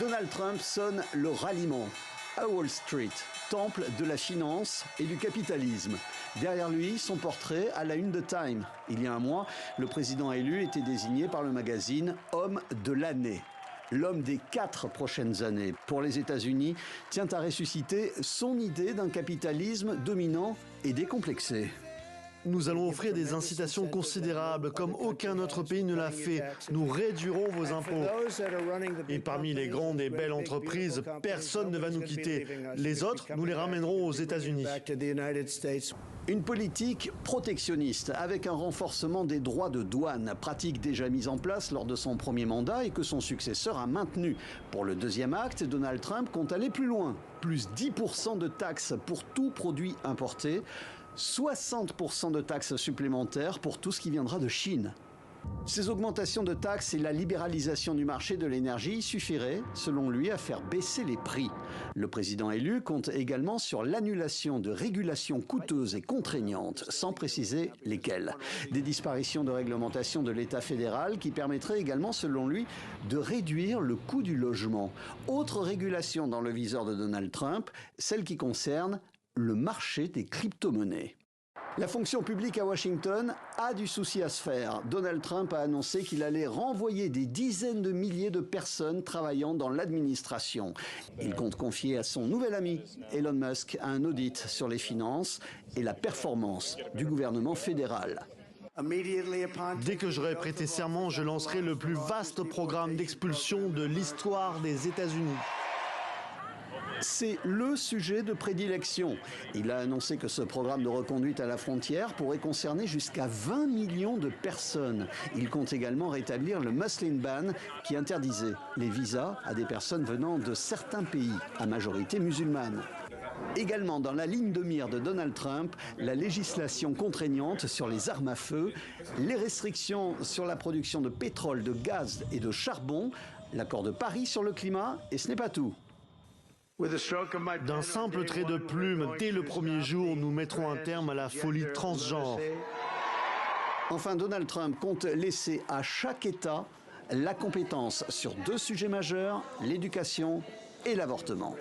Donald Trump sonne le ralliement à Wall Street, temple de la finance et du capitalisme. Derrière lui, son portrait à la une de Time. Il y a un mois, le président élu était désigné par le magazine Homme de l'année. L'homme des 4 prochaines années pour les États-Unis tient à ressusciter son idée d'un capitalisme dominant et décomplexé. Nous allons offrir des incitations considérables, comme aucun autre pays ne l'a fait. Nous réduirons vos impôts. Et parmi les grandes et belles entreprises, personne ne va nous quitter. Les autres, nous les ramènerons aux États-Unis. Une politique protectionniste avec un renforcement des droits de douane, pratique déjà mise en place lors de son premier mandat et que son successeur a maintenu. Pour le deuxième acte, Donald Trump compte aller plus loin. Plus 10% de taxes pour tout produit importé, 60% de taxes supplémentaires pour tout ce qui viendra de Chine. Ces augmentations de taxes et la libéralisation du marché de l'énergie suffiraient, selon lui, à faire baisser les prix. Le président élu compte également sur l'annulation de régulations coûteuses et contraignantes, sans préciser lesquelles. Des disparitions de réglementation de l'État fédéral qui permettraient également, selon lui, de réduire le coût du logement. Autre régulation dans le viseur de Donald Trump, celle qui concerne le marché des crypto-monnaies. La fonction publique à Washington a du souci à se faire. Donald Trump a annoncé qu'il allait renvoyer des dizaines de milliers de personnes travaillant dans l'administration. Il compte confier à son nouvel ami, Elon Musk, un audit sur les finances et la performance du gouvernement fédéral. Dès que j'aurai prêté serment, je lancerai le plus vaste programme d'expulsion de l'histoire des États-Unis. C'est le sujet de prédilection. Il a annoncé que ce programme de reconduite à la frontière pourrait concerner jusqu'à 20 millions de personnes. Il compte également rétablir le Muslim Ban qui interdisait les visas à des personnes venant de certains pays, à majorité musulmane. Également dans la ligne de mire de Donald Trump, la législation contraignante sur les armes à feu, les restrictions sur la production de pétrole, de gaz et de charbon, l'accord de Paris sur le climat, et ce n'est pas tout. D'un simple trait de plume, dès le premier jour, nous mettrons un terme à la folie transgenre. Enfin, Donald Trump compte laisser à chaque État la compétence sur 2 sujets majeurs, l'éducation et l'avortement.